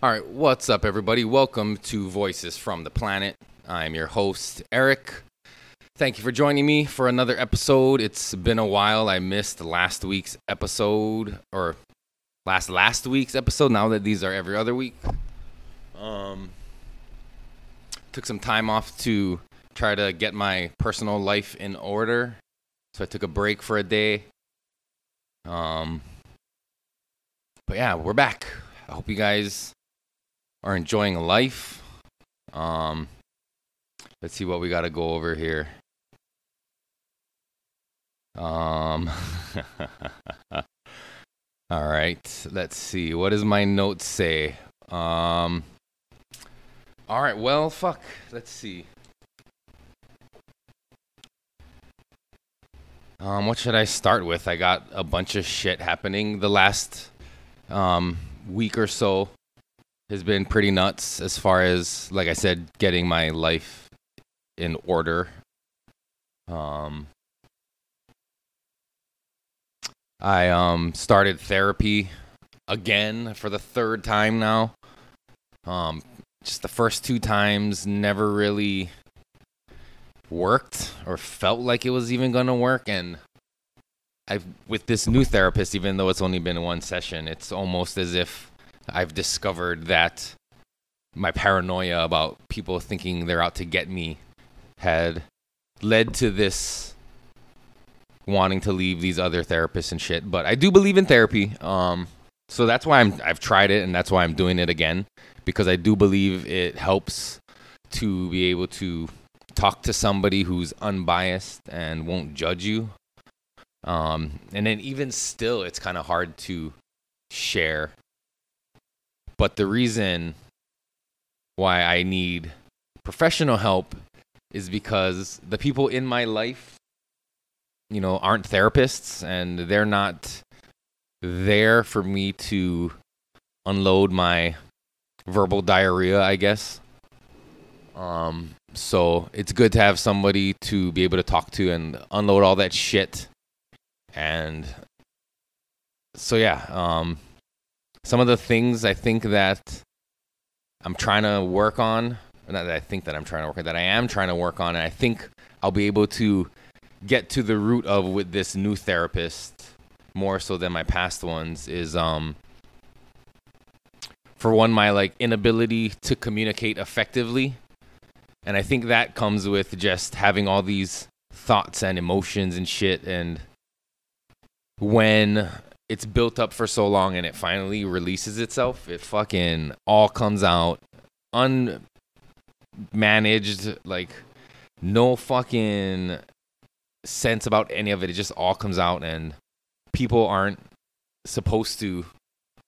All right, what's up, everybody? Welcome to Voices from the Planet. I'm your host, Eric. Thank you for joining me for another episode. It's been a while. I missed last week's episode, or last week's episode, now that these are every other week. Took some time off to try to get my personal life in order, so I took a break for a day. But yeah, we're back. I hope you guys are enjoying life. Let's see what we got to go over here. All right, let's see. What does my notes say? All right, well, fuck. Let's see. What should I start with? I got a bunch of shit happening. The last week or so has been pretty nuts as far as, like I said, getting my life in order. I started therapy again for the third time now. Just the first two times never really worked or felt like it was even going to work, and with this new therapist, even though it's only been one session, it's almost as if I've discovered that my paranoia about people thinking they're out to get me had led to this wanting to leave these other therapists and shit. But I do believe in therapy, so that's why I've tried it, and that's why I'm doing it again, because I do believe it helps to be able to talk to somebody who's unbiased and won't judge you. And then even still, it's kind of hard to share. But the reason why I need professional help is because the people in my life, aren't therapists, and they're not there for me to unload my verbal diarrhea, I guess. So it's good to have somebody to be able to talk to and unload all that shit. And so, yeah, some of the things I think that I'm trying to work on, not that I think that I'm trying to work on, that I am trying to work on, and I think I'll be able to get to the root of with this new therapist more so than my past ones is, for one, my inability to communicate effectively. And I think that comes with just having all these thoughts and emotions and shit, and when it's built up for so long and it finally releases itself, it fucking all comes out unmanaged, no fucking sense about any of it. It just all comes out, and people aren't supposed to.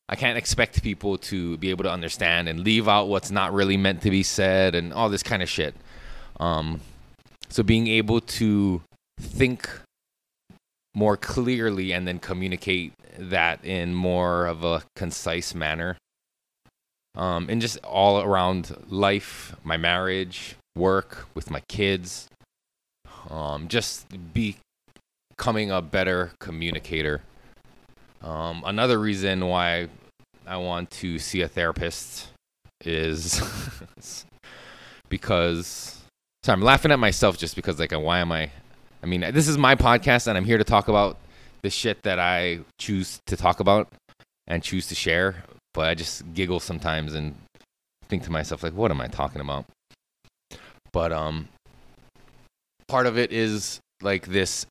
I can't expect people to be able to understand and leave out what's not really meant to be said and all this kind of shit. So being able to think more clearly and then communicate that in more of a concise manner, and just all around life, my marriage, work, with my kids, just becoming a better communicator. Another reason why I want to see a therapist is because, so I'm laughing at myself just because why am I mean, this is my podcast, and I'm here to talk about the shit that I choose to talk about and choose to share. But I just giggle sometimes and think to myself, what am I talking about? But part of it is this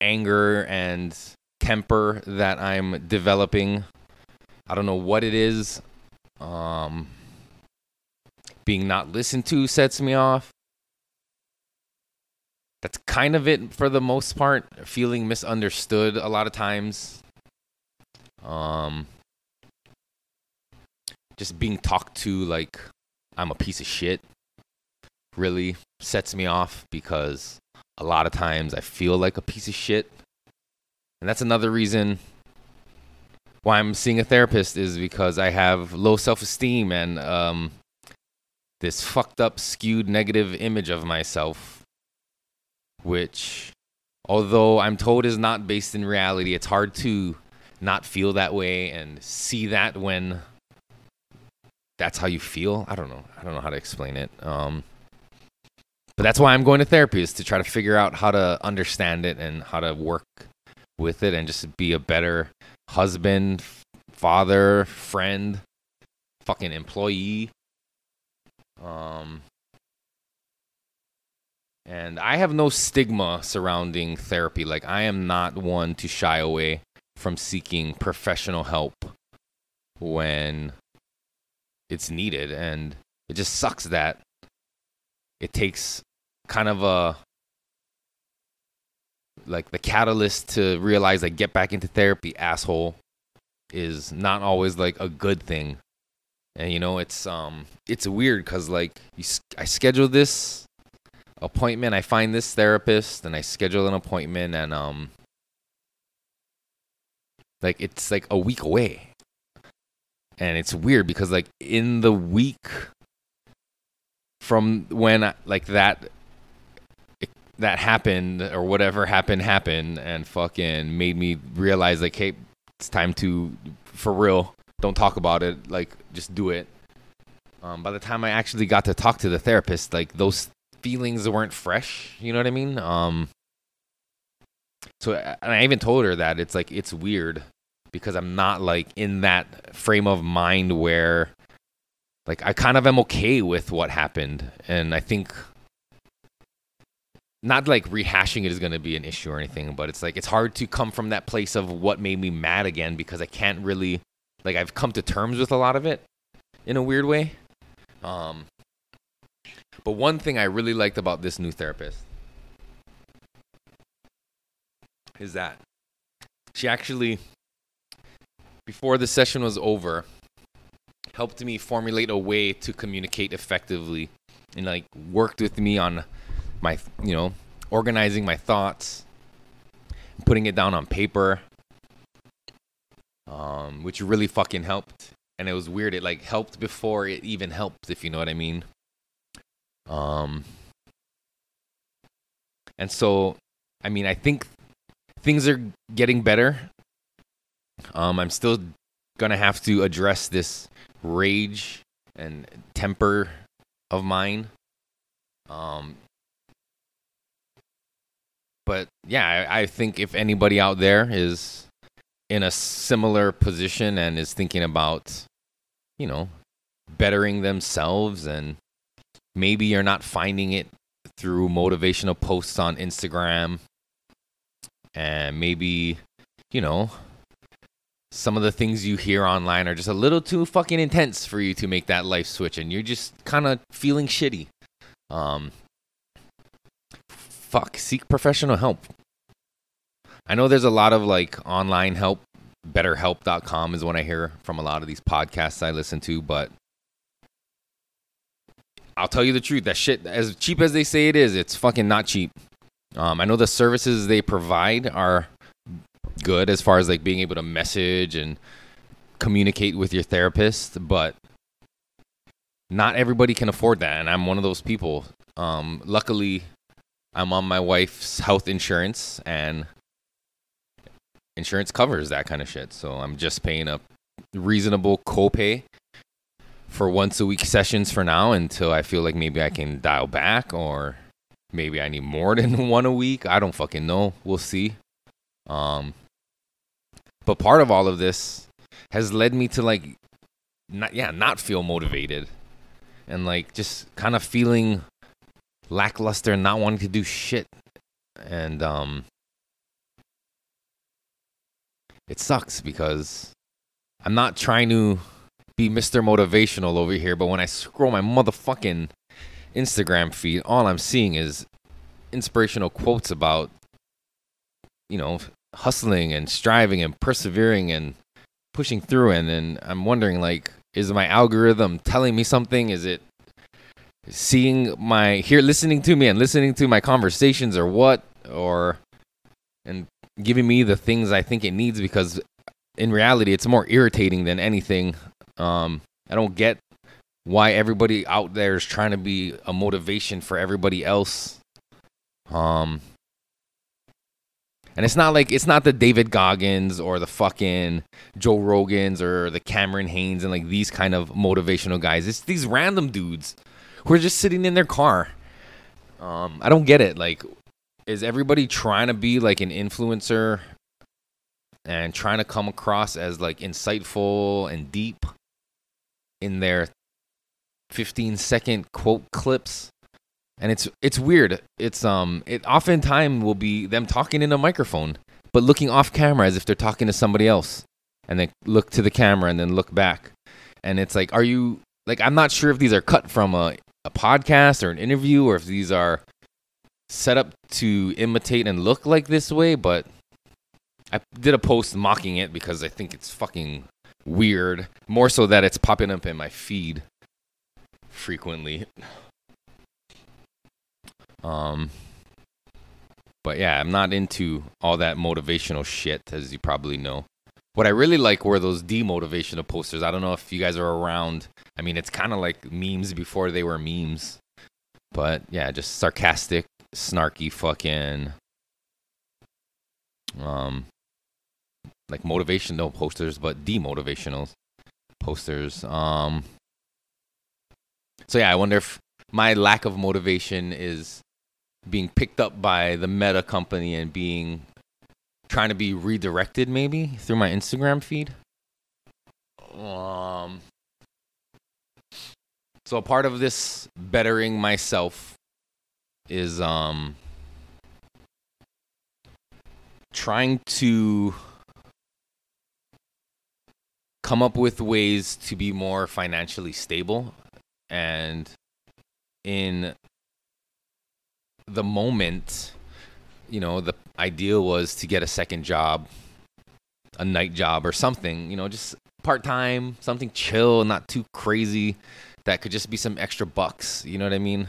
anger and temper that I'm developing. I don't know what it is. Being not listened to sets me off. That's kind of it for the most part. Feeling misunderstood a lot of times. Just being talked to like I'm a piece of shit really sets me off, because a lot of times I feel like a piece of shit. And that's another reason why I'm seeing a therapist, is because I have low self-esteem and this fucked up, skewed, negative image of myself, which, although I'm told is not based in reality, it's hard to not feel that way and see that when that's how you feel. I don't know how to explain it. But that's why I'm going to therapy, is to try to figure out how to understand it and how to work with it and just be a better husband, father, friend, fucking employee. And I have no stigma surrounding therapy. Like, I am not one to shy away from seeking professional help when it's needed. And it just sucks that it takes kind of the catalyst to realize, like, get back into therapy, asshole, is not always like a good thing. And it's weird because, like, I schedule this appointment, I find this therapist, and I schedule an appointment, and like, it's like a week away. And it's weird because, like, in the week from when that happened, or whatever happened, and fucking made me realize, like, hey, it's time to, for real, don't talk about it, like, just do it. By the time I actually got to talk to the therapist, like, those feelings weren't fresh, you know what I mean? So, and I even told her that it's like, it's weird because I'm not, like, in that frame of mind where, like, I kind of am okay with what happened. And I think, not like rehashing it is going to be an issue or anything, but it's like, it's hard to come from that place of what made me mad again, because I can't really, like, I've come to terms with a lot of it in a weird way. But one thing I really liked about this new therapist is that she actually, before the session was over, helped me formulate a way to communicate effectively, and, like, worked with me on my, organizing my thoughts, putting it down on paper, which really fucking helped. And it was weird. It, like, helped before it even helped, if you know what I mean. And so, I mean, I think things are getting better. I'm still gonna have to address this rage and temper of mine. But yeah, I think if anybody out there is in a similar position and is thinking about, bettering themselves, and maybe you're not finding it through motivational posts on Instagram, and maybe, some of the things you hear online are just a little too fucking intense for you to make that life switch, and you're just kind of feeling shitty. Seek professional help. I know there's a lot of, like, online help. BetterHelp.com is one I hear from a lot of these podcasts I listen to, but I'll tell you the truth. That shit, as cheap as they say it is, it's fucking not cheap. I know the services they provide are good as far as, like, being able to message and communicate with your therapist, but not everybody can afford that, and I'm one of those people. Luckily, I'm on my wife's health insurance, and insurance covers that kind of shit. So I'm just paying a reasonable copay for once-a-week sessions for now, until I feel like maybe I can dial back, or maybe I need more than one a week. I don't fucking know. We'll see. But part of all of this has led me to, like, not feel motivated, and, like, just kind of feeling lackluster and not wanting to do shit. And it sucks because I'm not trying to be Mr. Motivational over here, but when I scroll my motherfucking Instagram feed, all I'm seeing is inspirational quotes about, hustling and striving and persevering and pushing through. And I'm wondering, like, is my algorithm telling me something? Is it listening to me and listening to my conversations, or what? And giving me the things I think it needs, because in reality, it's more irritating than anything. I don't get why everybody out there is trying to be a motivation for everybody else. And it's not the David Goggins or the fucking Joe Rogans or the Cameron Haynes and like these kind of motivational guys. It's these random dudes who are just sitting in their car. I don't get it. Like, is everybody trying to be like an influencer and trying to come across as like insightful and deep in their 15-second quote clips? And it's weird. It oftentimes will be them talking in a microphone, but looking off camera as if they're talking to somebody else, and then look to the camera and then look back. And it's like, are you like? I'm not sure if these are cut from a podcast or an interview, or if these are set up to imitate and look like this way. But I did a post mocking it because I think it's fucking weird. More so that it's popping up in my feed frequently. But yeah, I'm not into all that motivational shit, as you probably know. What I really like were those demotivational posters. I don't know if you guys are around. I mean, it's kind of like memes before they were memes. But yeah, just sarcastic, snarky fucking like motivational posters, but demotivational posters. So yeah, I wonder if my lack of motivation is being picked up by the Meta company and trying to be redirected maybe through my Instagram feed. So a part of this bettering myself is trying to come up with ways to be more financially stable. And in the moment, you know, the ideal was to get a second job, a night job or something, you know, just part-time, something chill, not too crazy, that could just be some extra bucks, you know what I mean?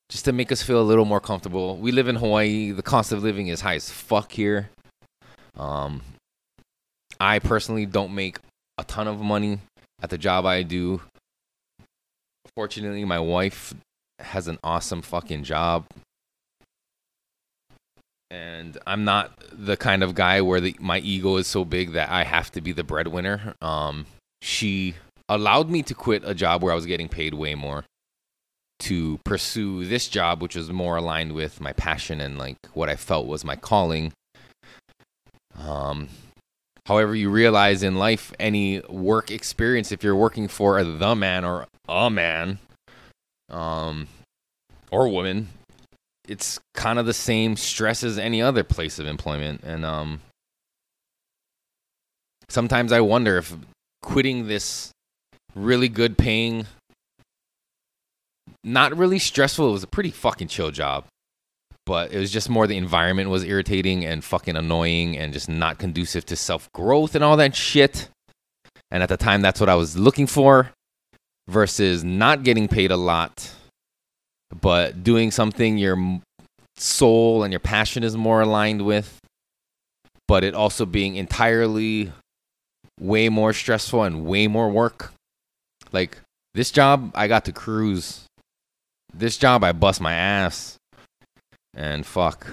Just to make us feel a little more comfortable. We live in Hawaii. The cost of living is high as fuck here. I personally don't make a ton of money at the job I do. Fortunately, my wife has an awesome fucking job. And I'm not the kind of guy where my ego is so big that I have to be the breadwinner. She allowed me to quit a job where I was getting paid way more to pursue this job, which was more aligned with my passion and like what I felt was my calling. However, you realize in life, any work experience, if you're working for the man or a man, or woman, it's kind of the same stress as any other place of employment. And sometimes I wonder if quitting this really good paying, not really stressful, it was a pretty fucking chill job, but it was just more the environment was irritating and fucking annoying and just not conducive to self-growth and all that shit. And at the time, that's what I was looking for, versus not getting paid a lot, but doing something your soul and your passion is more aligned with, but it also being entirely way more stressful and way more work. Like, this job, I got to cruise. This job, I bust my ass. And fuck.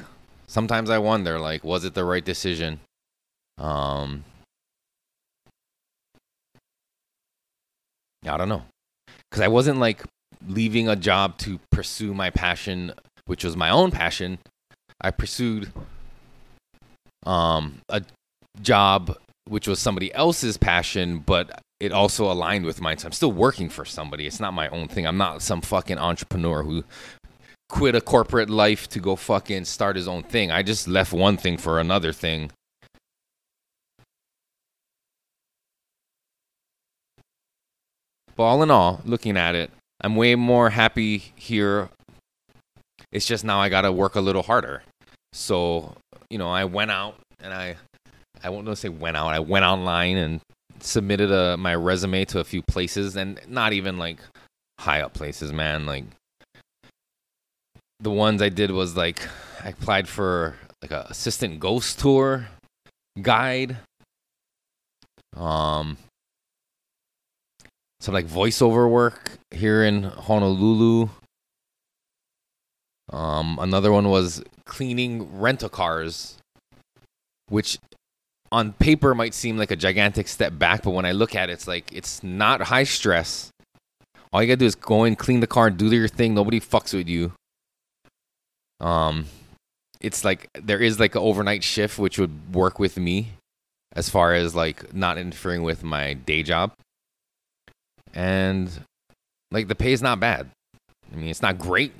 Sometimes I wonder, like, was it the right decision? I don't know. Because I wasn't, like, leaving a job to pursue my passion, which was my own passion. I pursued a job which was somebody else's passion, but it also aligned with mine. So I'm still working for somebody. It's not my own thing. I'm not some fucking entrepreneur who quit a corporate life to go fucking start his own thing. I just left one thing for another thing. But all in all, looking at it, I'm way more happy here. It's just now I got to work a little harder. So, you know, I went out and I won't say went out. I went online and submitted my resume to a few places, and not even like high up places, man. Like, the ones I did was like, I applied for like a assistant ghost tour guide. Some like voiceover work here in Honolulu. Another one was cleaning rental cars which on paper might seem like a gigantic step back, but when I look at it, it's like it's not high stress. All you gotta do is go in, clean the car, do your thing. Nobody fucks with you. It's like there is like an overnight shift, which would work with me as far as like not interfering with my day job. And like the pay is not bad. I mean, it's not great.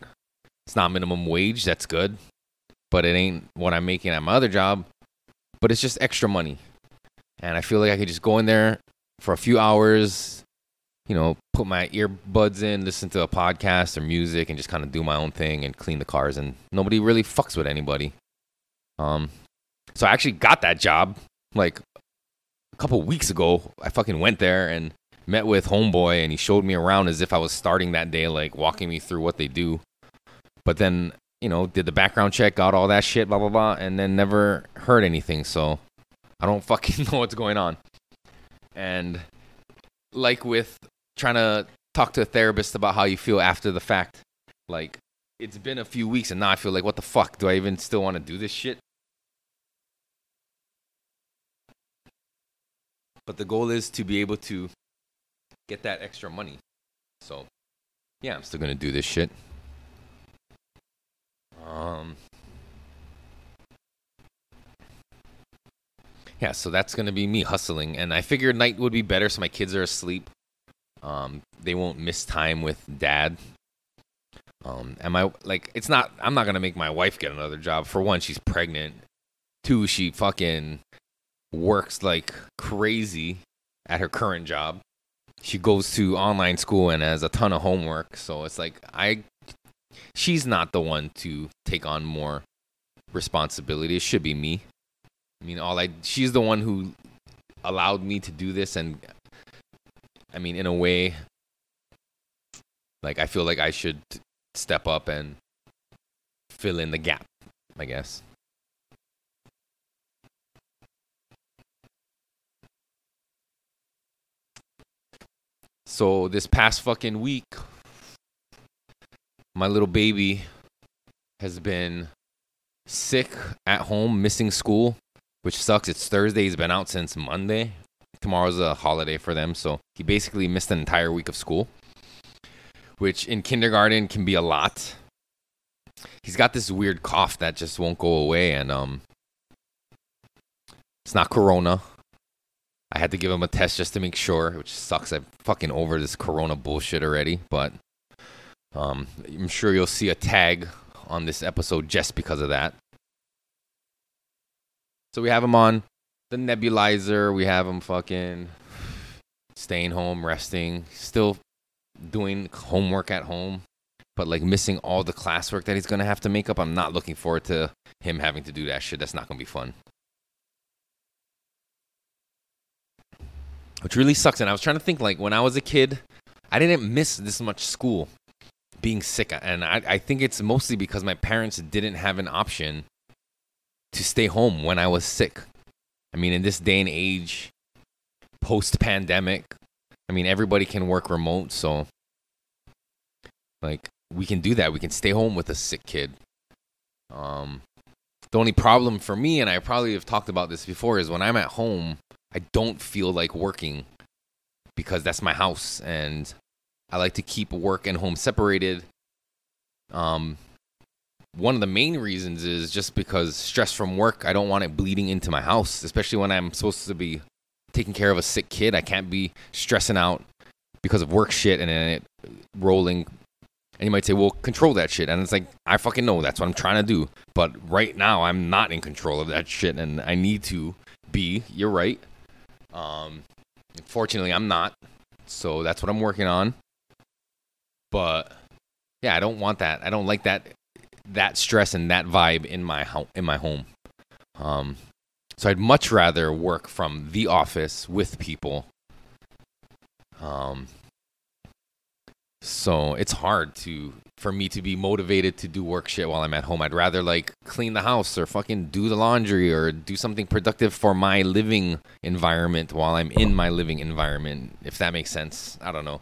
It's not minimum wage. That's good. But it ain't what I'm making at my other job. But it's just extra money. And I feel like I could just go in there for a few hours, you know, put my earbuds in, listen to a podcast or music, and just kind of do my own thing and clean the cars. And nobody really fucks with anybody. So I actually got that job like a couple weeks ago. I fucking went there and met with homeboy, and he showed me around as if I was starting that day, like walking me through what they do. But then, you know, did the background check, got all that shit, blah, blah, blah, and then never heard anything. So I don't fucking know what's going on. And like with trying to talk to a therapist about how you feel after the fact, like it's been a few weeks and now I feel like, what the fuck? Do I even still want to do this shit? But the goal is to be able to get that extra money. So yeah, I'm still going to do this shit. Yeah, so that's going to be me hustling. And I figured night would be better so my kids are asleep. They won't miss time with dad. I'm not going to make my wife get another job. For one, she's pregnant. Two, she fucking works like crazy at her current job. She goes to online school and has a ton of homework. So it's like, she's not the one to take on more responsibility. It should be me. I mean, she's the one who allowed me to do this. And I mean, in a way, like, I feel like I should step up and fill in the gap, I guess. So this past fucking week, my little baby has been sick at home, missing school, which sucks. It's Thursday. He's been out since Monday. Tomorrow's a holiday for them. So he basically missed an entire week of school, which in kindergarten can be a lot. He's got this weird cough that just won't go away. And it's not corona. I had to give him a test just to make sure, which sucks. I'm fucking over this corona bullshit already. But I'm sure you'll see a tag on this episode just because of that. So we have him on the nebulizer. We have him fucking staying home, resting, still doing homework at home, but like missing all the classwork that he's going to have to make up. I'm not looking forward to him having to do that shit. That's not going to be fun. Which really sucks. And I was trying to think, like, when I was a kid, I didn't miss this much school, being sick. And I think it's mostly because my parents didn't have an option to stay home when I was sick. I mean, in this day and age, post-pandemic, I mean, everybody can work remote. So, like, we can do that. We can stay home with a sick kid. The only problem for me, and I probably have talked about this before, is when I'm at home, I don't feel like working because that's my house and I like to keep work and home separated. One of the main reasons is just because stress from work, I don't want it bleeding into my house, especially when I'm supposed to be taking care of a sick kid. I can't be stressing out because of work shit and then it rolling. And you might say, well, control that shit. And it's like, I fucking know that's what I'm trying to do. But right now, I'm not in control of that shit and I need to be. You're right. Unfortunately, I'm not. So that's what I'm working on. But yeah, I don't want that. I don't like that stress and that vibe in my home. So I'd much rather work from the office with people. So it's hard for me to be motivated to do work shit while I'm at home. I'd rather like clean the house or fucking do the laundry or do something productive for my living environment while I'm in my living environment, if that makes sense. I don't know.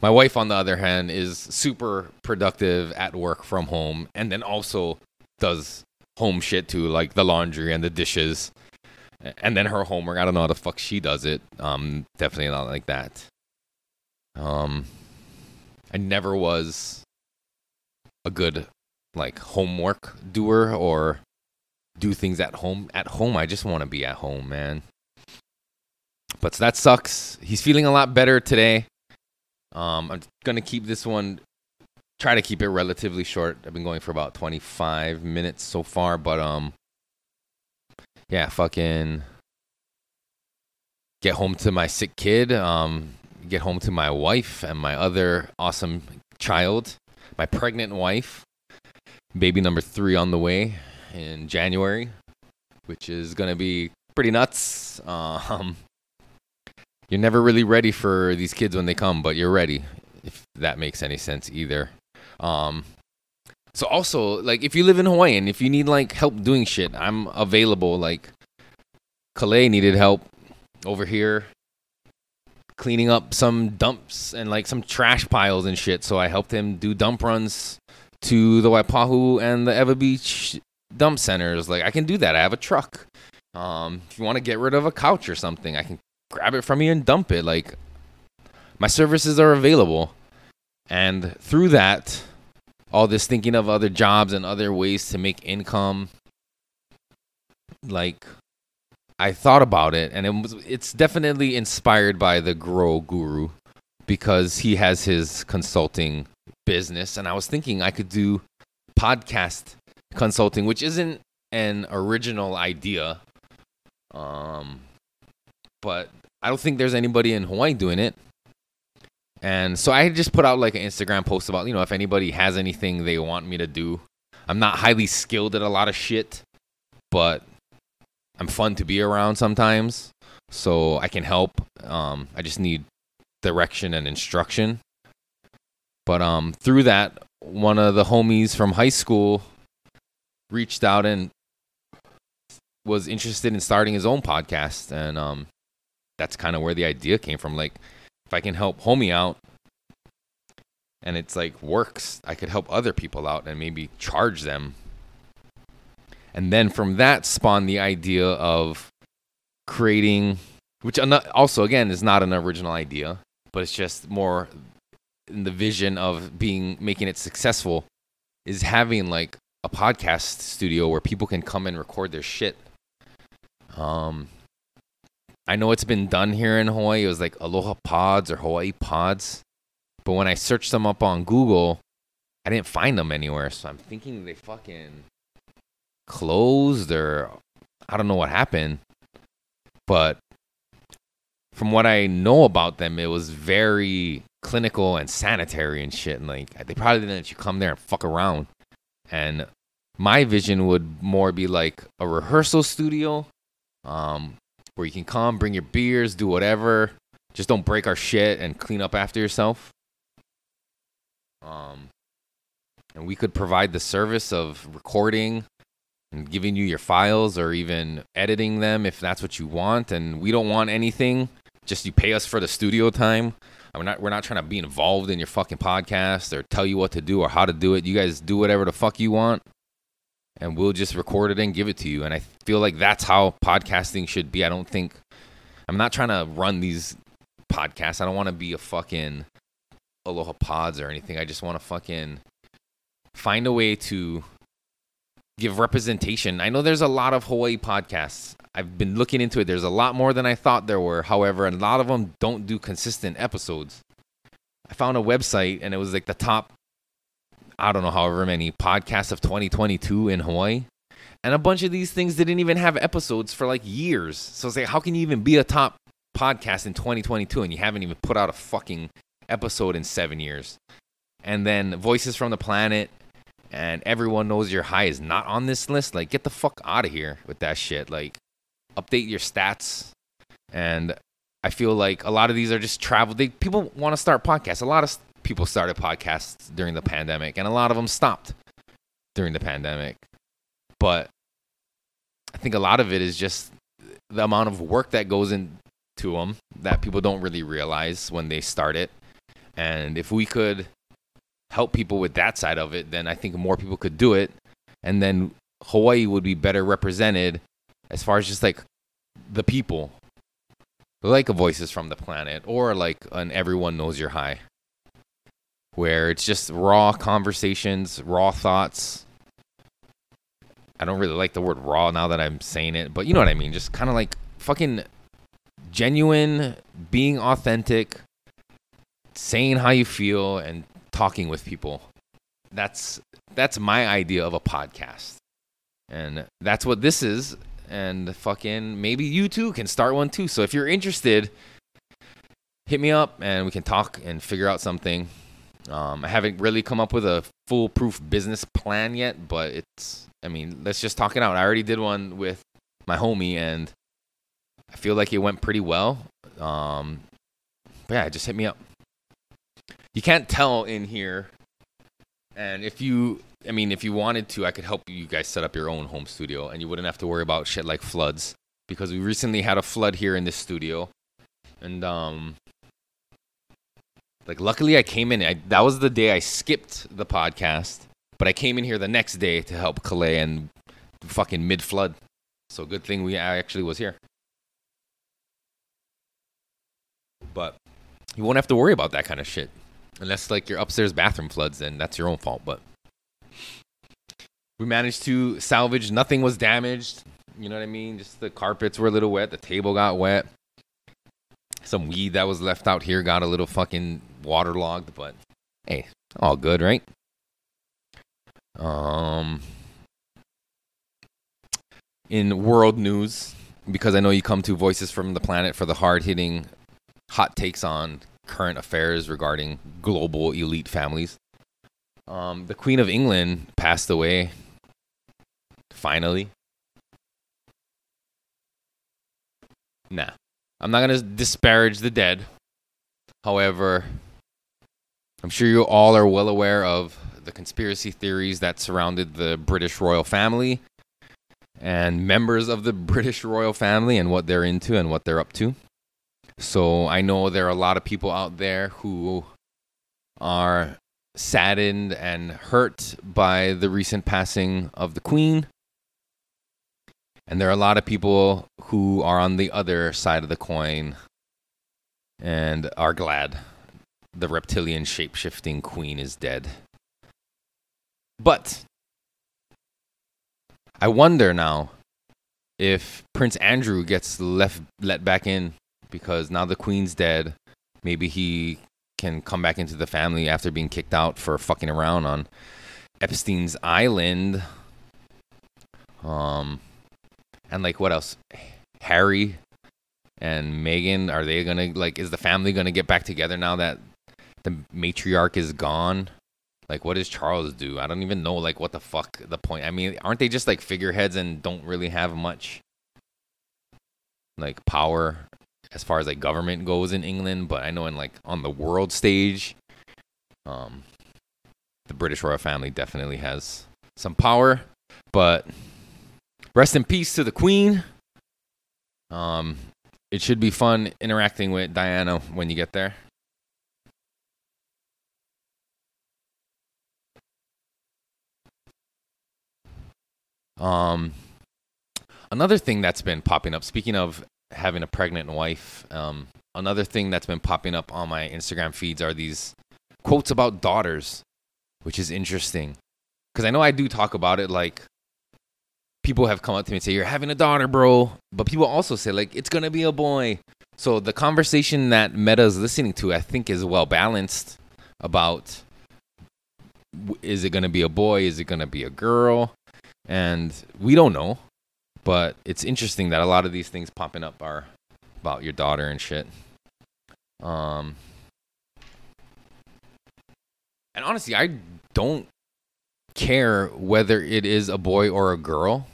My wife, on the other hand, is super productive at work from home and then also does home shit too, like the laundry and the dishes. And then her homework, I don't know how the fuck she does it. Definitely not like that. I never was a good like homework doer or do things at home. At home, I just want to be at home, man. But that sucks. He's feeling a lot better today. I'm gonna keep this one. Try to keep it relatively short. I've been going for about 25 minutes so far, but yeah, fucking get home to my sick kid. Get home to my wife and my other awesome child, my pregnant wife. Baby number 3 on the way in January, which is gonna be pretty nuts. You're never really ready for these kids when they come, but you're ready, if that makes any sense either. So also, like, if you live in Hawaii and if you need like help doing shit, I'm available. Like, Calais needed help over here cleaning up some dumps and like some trash piles and shit, so I helped him do dump runs to the Waipahu and the Ewa Beach dump centers. Like, I can do that. I have a truck. If you want to get rid of a couch or something, I can grab it from you and dump it. Like, my services are available. And through that, all this thinking of other jobs and other ways to make income, like, I thought about it, and it's definitely inspired by the Grow Guru, because he has his consulting business, and I was thinking I could do podcast consulting, which isn't an original idea, but I don't think there's anybody in Hawaii doing it. And so I just put out like an Instagram post about, if anybody has anything they want me to do. I'm not highly skilled at a lot of shit, but I'm fun to be around sometimes, so I can help. I just need direction and instruction. But through that, one of the homies from high school reached out and was interested in starting his own podcast, and that's kind of where the idea came from. Like, if I can help homie out, and it's like works, I could help other people out and maybe charge them. And then from that spawned the idea of creating, which also, again, is not an original idea, but it's just more in the vision of making it successful, is having like a podcast studio where people can come and record their shit. I know it's been done here in Hawaii. It was like Aloha Pods or Hawaii Pods. But when I searched them up on Google, I didn't find them anywhere. So I'm thinking they fucking closed, or I don't know what happened. But from what I know about them, it was very clinical and sanitary and shit. And like, they probably didn't let you come there and fuck around. And my vision would more be like a rehearsal studio, where you can come, bring your beers, do whatever. Just don't break our shit and clean up after yourself. And we could provide the service of recording and giving you your files, or even editing them if that's what you want. And we don't want anything. Just you pay us for the studio time. We're not trying to be involved in your fucking podcast or tell you what to do or how to do it. You guys do whatever the fuck you want, and we'll just record it and give it to you. And I feel like that's how podcasting should be. I'm not trying to run these podcasts. I don't want to be a fucking Aloha Pods or anything. I just want to fucking find a way to give representation. I know there's a lot of Hawaii podcasts. I've been looking into it. There's a lot more than I thought there were. However, a lot of them don't do consistent episodes. I found a website, and it was like the top, I don't know, however many podcasts of 2022 in Hawaii. And a bunch of these things didn't even have episodes for like years. So it's like, how can you even be a top podcast in 2022 and you haven't even put out a fucking episode in 7 years? And then Voices from the Planet and Everyone Knows You're High is not on this list. Like, get the fuck out of here with that shit. Like, update your stats. And I feel like a lot of these are just travel. People want to start podcasts. A lot of people started podcasts during the pandemic, and a lot of them stopped during the pandemic. But I think a lot of it is just the amount of work that goes into them that people don't really realize when they start it. And if we could help people with that side of it, then I think more people could do it. And then Hawaii would be better represented as far as just like the people, like a Voices from the Planet or like an Everyone Knows You're High, where it's just raw conversations, raw thoughts. I don't really like the word raw now that I'm saying it, but you know what I mean. Just kind of like fucking genuine, being authentic, saying how you feel, and talking with people. That's my idea of a podcast, and that's what this is. And fucking maybe you too can start one too. So if you're interested, hit me up and we can talk and figure out something. I haven't really come up with a foolproof business plan yet, but let's just talk it out. I already did one with my homie and I feel like it went pretty well. But yeah, just hit me up. You can't tell in here. And if you wanted to, I could help you guys set up your own home studio and you wouldn't have to worry about shit like floods, because we recently had a flood here in this studio. And luckily I came in. That was the day I skipped the podcast, but I came in here the next day to help Calais and fucking mid-flood. So good thing I actually was here. But you won't have to worry about that kind of shit. Unless like your upstairs bathroom floods, then that's your own fault. But we managed to salvage. Nothing was damaged. You know what I mean? Just the carpets were a little wet. The table got wet. Some weed that was left out here got a little fucking waterlogged. But hey, all good, right? In world news, because I know you come to Voices from the Planet for the hard-hitting hot takes on current affairs regarding global elite families. The Queen of England passed away. Finally. Nah. I'm not going to disparage the dead. However, I'm sure you all are well aware of the conspiracy theories that surrounded the British royal family and members of the British royal family and what they're into and what they're up to. So I know there are a lot of people out there who are saddened and hurt by the recent passing of the Queen. And there are a lot of people who are on the other side of the coin and are glad the reptilian shape-shifting Queen is dead. But I wonder now if Prince Andrew gets let back in. Because now the Queen's dead, maybe he can come back into the family after being kicked out for fucking around on Epstein's Island. And like what else? Harry and Meghan, are they gonna is the family gonna get back together now that the matriarch is gone? Like, what does Charles do? I don't even know what the fuck the point. I mean, aren't they just figureheads and don't really have much power as far as government goes in England? But I know in on the world stage, the British royal family definitely has some power. But rest in peace to the Queen. It should be fun interacting with Diana when you get there. Another thing that's been popping up, speaking of having a pregnant wife, another thing that's been popping up on my Instagram feeds are these quotes about daughters, which is interesting. Because I know I do talk about it, people have come up to me and say, you're having a daughter, bro. But people also say, it's going to be a boy. So the conversation that Meta is listening to, I think, is well balanced about, is it going to be a boy? Is it going to be a girl? And we don't know. But it's interesting that a lot of these things popping up are about your daughter and shit. And honestly, I don't care whether it is a boy or a girl.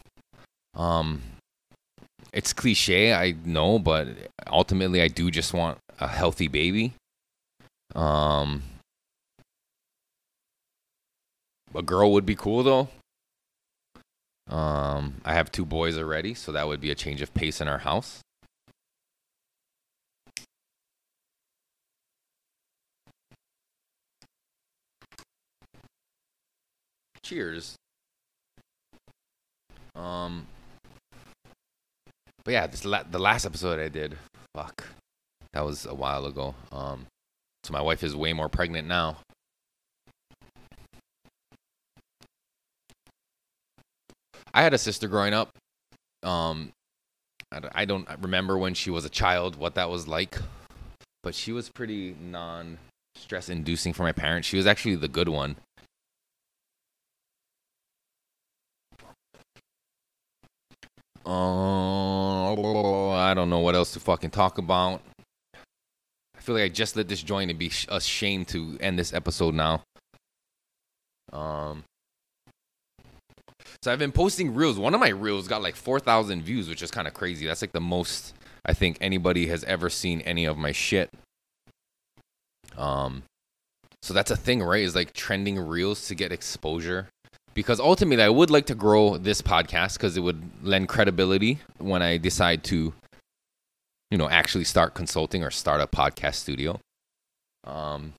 It's cliche, I know, but ultimately I do just want a healthy baby. A girl would be cool though. I have 2 boys already, so that would be a change of pace in our house. Cheers. But yeah, the last episode I did, fuck, that was a while ago. So my wife is way more pregnant now. I had a sister growing up. I don't remember when she was a child what that was like, but she was pretty non-stress inducing for my parents. She was actually the good one. I don't know what else to fucking talk about. I feel like I just lit this joint and be ashamed to end this episode now. So I've been posting reels. One of my reels got like 4,000 views, which is kind of crazy. That's like the most I think anybody has ever seen any of my shit. So that's a thing, right? Is like trending reels to get exposure. Because ultimately, I would like to grow this podcast because it would lend credibility when I decide to, actually start consulting or start a podcast studio. And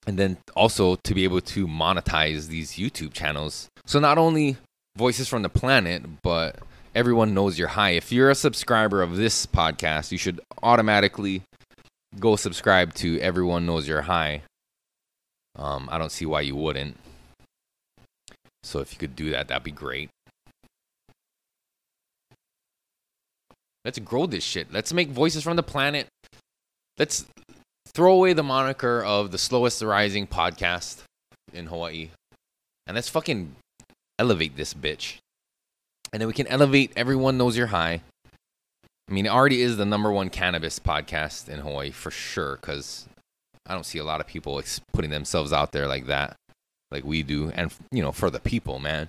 then also to be able to monetize these YouTube channels. So not only Voices from the Planet, but Everyone Knows You're High. If you're a subscriber of this podcast, you should automatically go subscribe to Everyone Knows You're High. I don't see why you wouldn't. So if you could do that, that'd be great. Let's grow this shit. Let's make Voices from the Planet. Let's throw away the moniker of the slowest rising podcast in Hawaii. And let's fucking elevate this bitch. And then we can elevate Everyone Knows You're High. I mean, it already is the #1 cannabis podcast in Hawaii for sure, because I don't see a lot of people putting themselves out there like that, like we do. And, for the people, man.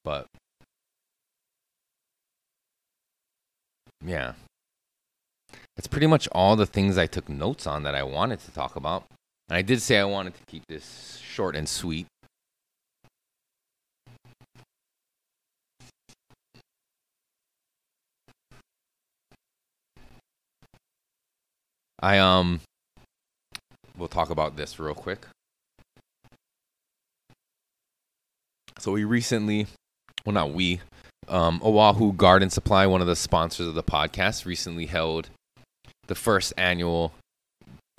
But, yeah. That's pretty much all the things I took notes on that I wanted to talk about. And I did say I wanted to keep this short and sweet. We'll talk about this real quick. So we recently, Oahu Garden Supply, one of the sponsors of the podcast, recently held the first annual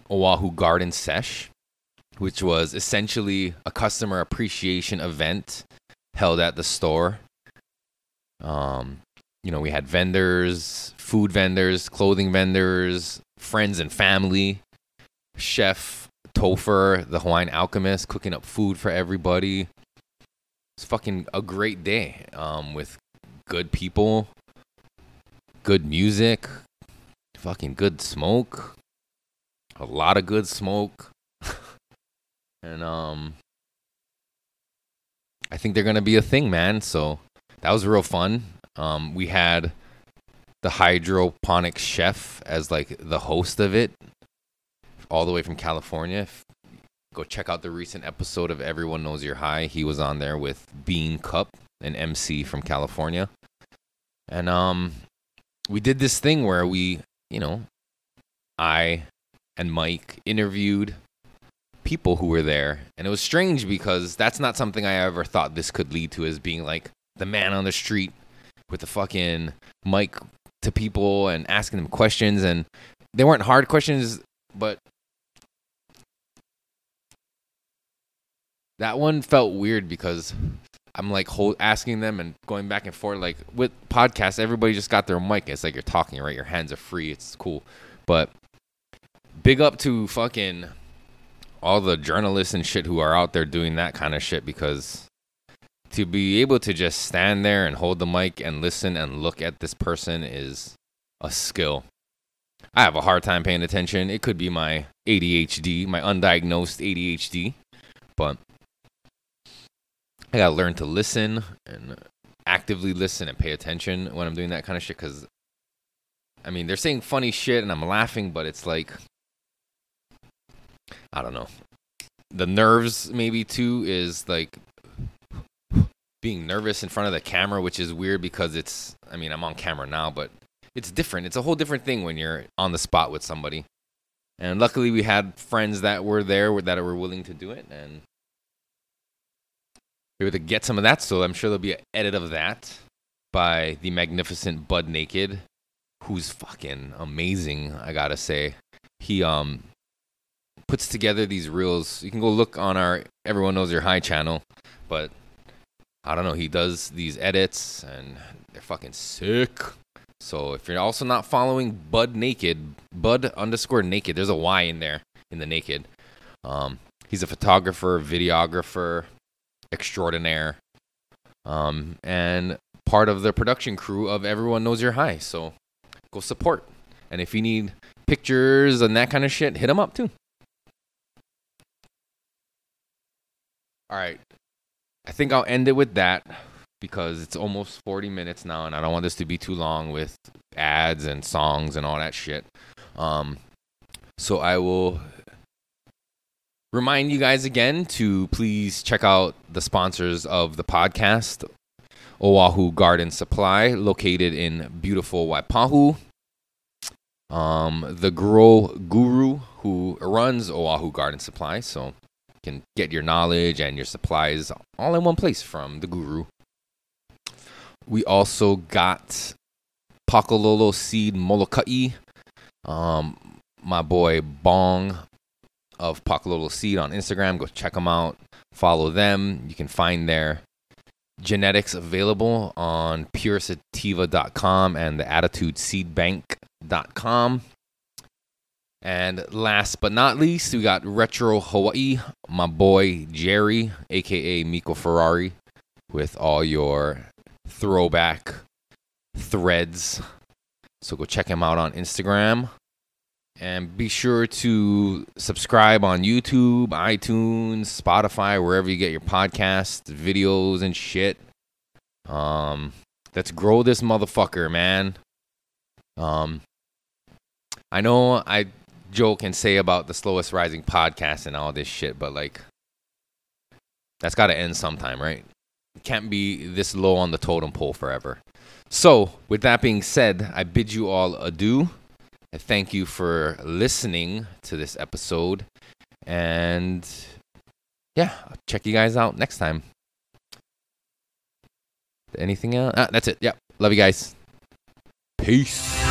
Oahu Garden Sesh, which was essentially a customer appreciation event held at the store. We had vendors, food vendors, clothing vendors, friends and family, Chef Topher, the Hawaiian alchemist, cooking up food for everybody. It's fucking a great day, with good people, good music, fucking good smoke, a lot of good smoke. And I think they're gonna be a thing, man. So that was real fun. We had the hydroponic chef as like the host of it, all the way from California. Go check out the recent episode of Everyone Knows You're High. He was on there with Bean Cup, an MC from California. And we did this thing where I and Mike interviewed people who were there. And it was strange because that's not something I ever thought this could lead to, as being like the man on the street with the fucking mic to people and asking them questions. And they weren't hard questions, but that one felt weird because I'm like asking them and going back and forth. Like with podcasts, everybody just got their mic. It's like you're talking, right? Your hands are free. It's cool. But big up to fucking all the journalists and shit who are out there doing that kind of shit, because to be able to just stand there and hold the mic and listen and look at this person is a skill. I have a hard time paying attention. It could be my ADHD, my undiagnosed ADHD, but I gotta learn to listen and actively listen and pay attention when I'm doing that kind of shit. Because, I mean, they're saying funny shit and I'm laughing, but it's like, I don't know. The nerves maybe too is like being nervous in front of the camera, which is weird because I'm on camera now, but it's different. It's a whole different thing when you're on the spot with somebody. And luckily we had friends that were there that were willing to do it, and we were able to get some of that. So I'm sure there'll be an edit of that. by the magnificent Bud Naked, who's fucking amazing, I gotta say. He puts together these reels. You can go look on our Everyone Knows Your High channel, but I don't know, he does these edits and they're fucking sick. So if you're also not following Bud Naked, Bud_Naked, there's a Y in there in the Naked. He's a photographer, videographer extraordinaire, and part of the production crew of Everyone Knows Your High. So go support. And if you need pictures and that kind of shit, hit him up too. All right. I think I'll end it with that because it's almost 40 minutes now, and I don't want this to be too long with ads and songs and all that shit. So I will remind you guys again to please check out the sponsors of the podcast. Oahu Garden Supply, located in beautiful Waipahu. The Grow Guru, who runs Oahu Garden Supply, so you can get your knowledge and your supplies all in one place from the Guru. We also got Pakalolo Seed Molokai. My boy Bong of Pakalolo Seed on Instagram. Go check them out. Follow them. You can find their genetics available on puresativa.com and the attitudeseedbank.com. And last but not least, we got Retro Hawaii, my boy Jerry, aka Miko Ferrari, with all your throwback threads. So go check him out on Instagram. And be sure to subscribe on YouTube, iTunes, Spotify, wherever you get your podcasts, videos, and shit. Let's grow this motherfucker, man. I know I joke and say about the slowest rising podcast and all this shit, but like, that's got to end sometime, right? It can't be this low on the totem pole forever. So, with that being said, I bid you all adieu. I thank you for listening to this episode. And yeah, I'll check you guys out next time. Anything else? That's it. Yep. Love you guys. Peace.